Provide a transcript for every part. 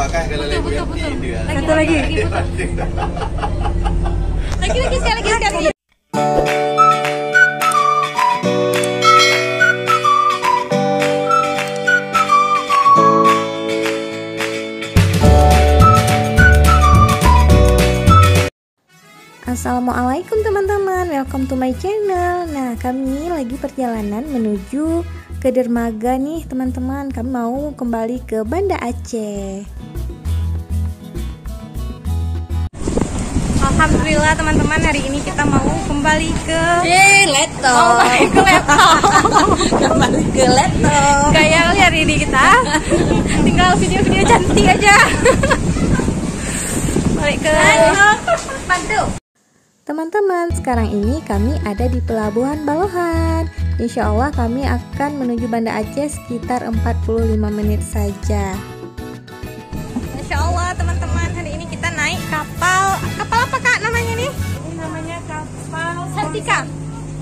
apakah kalau lebih tidak? Satu lagi. Lagi sekali lagi. Assalamualaikum teman-teman, welcome to my channel. Nah, kami lagi perjalanan menuju ke dermaga nih teman-teman. Kami mau kembali ke Banda Aceh. Alhamdulillah teman-teman, hari ini kita mau kembali ke Leto. Kembali ke Leto. Kayak hari ini kita tinggal video-video cantik aja. Balik ke Pantu. Teman-teman, sekarang ini kami ada di Pelabuhan Balohan. Insya Allah kami akan menuju Banda Aceh sekitar 45 menit saja. Masya Allah teman-teman, hari ini kita naik kapal apa kak namanya nih? Ini namanya kapal Santika.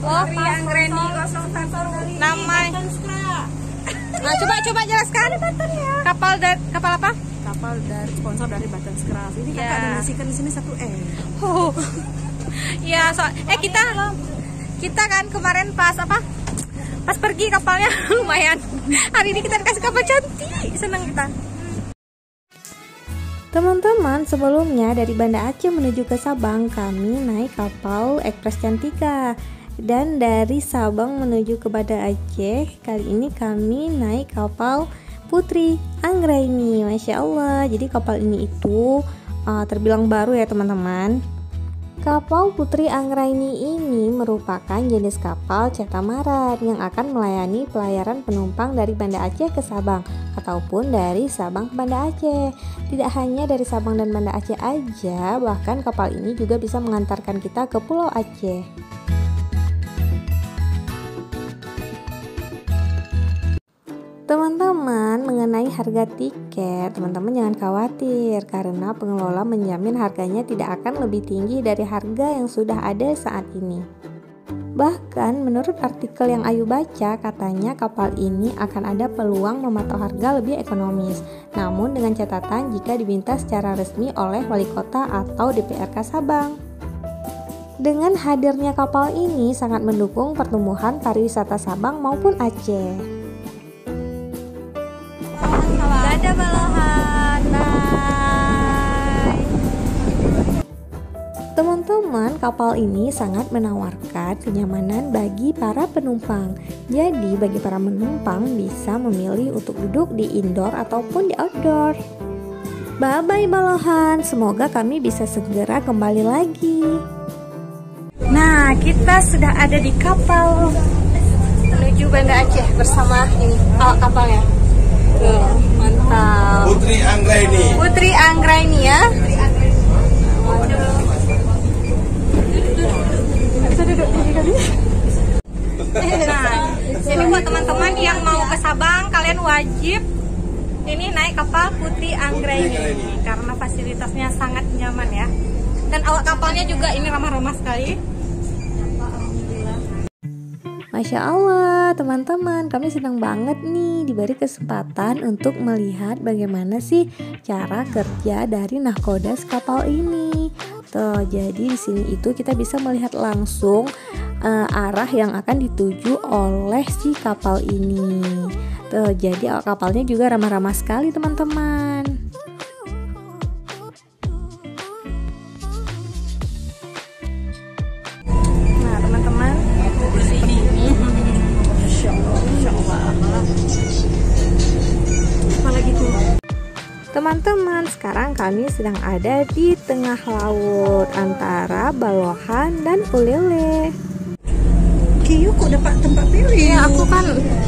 Oh, Anggreni 01 namanya. Nah, coba jelaskan. Kapal apa? Kapal dari sponsor dari Badan Skraf. Ini Ya. kakak donasikan di sini 1 M. Oh. Ya, kita kan kemarin pas pergi kapalnya lumayan. Hari ini kita dikasih kapal cantik, senang kita. Teman-teman, sebelumnya dari Banda Aceh menuju ke Sabang kami naik kapal Ekspres Cantika. Dan dari Sabang menuju ke Banda Aceh, kali ini kami naik kapal Putri Anggraini. Masya Allah, jadi kapal ini itu terbilang baru ya teman-teman. Kapal Putri Anggraini ini merupakan jenis kapal cetamaran yang akan melayani pelayaran penumpang dari Banda Aceh ke Sabang ataupun dari Sabang ke Banda Aceh. Tidak hanya dari Sabang dan Banda Aceh aja, bahkan kapal ini juga bisa mengantarkan kita ke Pulau Aceh. Teman-teman, mengenai harga tiket, teman-teman jangan khawatir karena pengelola menjamin harganya tidak akan lebih tinggi dari harga yang sudah ada saat ini. Bahkan menurut artikel yang Ayu baca, katanya kapal ini akan ada peluang mematok harga lebih ekonomis. Namun dengan catatan jika diminta secara resmi oleh Wali Kota atau DPRK Sabang. Dengan hadirnya kapal ini sangat mendukung pertumbuhan pariwisata Sabang maupun Aceh. Dadah Balohan, bye. Teman-teman, kapal ini sangat menawarkan kenyamanan bagi para penumpang. Jadi bagi para penumpang bisa memilih untuk duduk di indoor ataupun di outdoor. Bye-bye Balohan, semoga kami bisa segera kembali lagi. Nah, kita sudah ada di kapal menuju Banda Aceh bersama ini kapalnya. Mantap. Putri Anggraini. Putri Anggraini ya. Bisa duduk tinggi kali. Nah, jadi buat teman-teman yang mau ke Sabang, kalian wajib ini naik kapal Putri Anggraini karena fasilitasnya sangat nyaman ya. Dan awak kapalnya juga ini ramah-ramah sekali. Masya Allah teman-teman, kami senang banget nih diberi kesempatan untuk melihat bagaimana sih cara kerja dari nahkoda kapal ini. Tuh, jadi di sini itu kita bisa melihat langsung arah yang akan dituju oleh si kapal ini. Tuh, jadi kapalnya juga ramah-ramah sekali teman-teman. Nah, teman-teman, di sini Masya Allah. Apalagi tuh. Teman-teman, sekarang kami sedang ada di tengah laut antara Balohan dan Ulele. Kiyo kok dapat tempat pilih? Iya, aku kan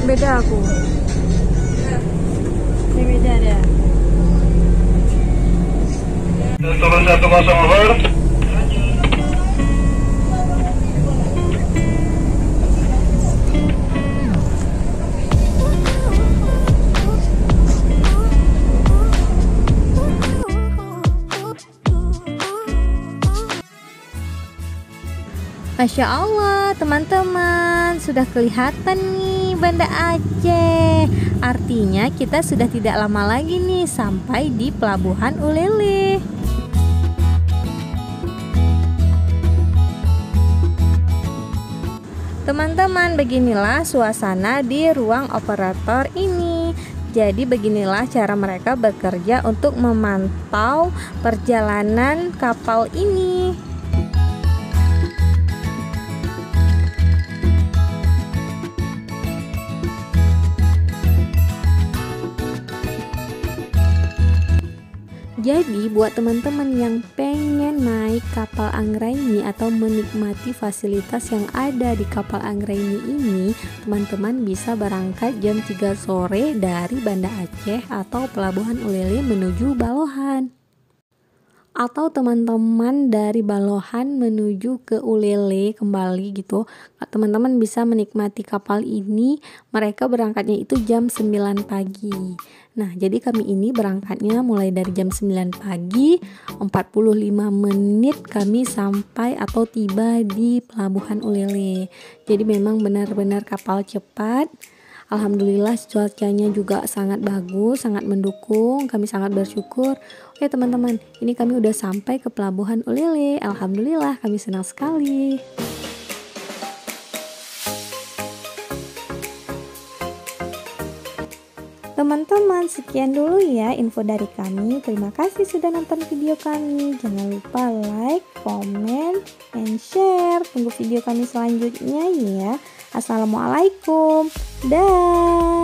beda aku. Ini beda deh. Turun 10 over. Masya Allah teman-teman, sudah kelihatan nih Banda Aceh. Artinya kita sudah tidak lama lagi nih sampai di Pelabuhan Ulele. Teman-teman, beginilah suasana di ruang operator ini. Jadi beginilah cara mereka bekerja untuk memantau perjalanan kapal ini. Jadi buat teman-teman yang pengen naik kapal Anggraini atau menikmati fasilitas yang ada di kapal Anggraini ini, teman-teman bisa berangkat jam 3 sore dari Banda Aceh atau Pelabuhan Ulele menuju Balohan. Atau teman-teman dari Balohan menuju ke Ulele kembali gitu, teman-teman bisa menikmati kapal ini. Mereka berangkatnya itu jam 9 pagi. Nah, jadi kami ini berangkatnya mulai dari jam 9 pagi, 45 menit kami sampai atau tiba di Pelabuhan Ulele. Jadi memang benar-benar kapal cepat. Alhamdulillah cuacanya juga sangat bagus, sangat mendukung, kami sangat bersyukur. Oke teman-teman, ini kami udah sampai ke Pelabuhan Ulele. Alhamdulillah kami senang sekali. Teman-teman, sekian dulu ya info dari kami. Terima kasih sudah nonton video kami. Jangan lupa like, comment, and share. Tunggu video kami selanjutnya ya. Assalamualaikum. Dah.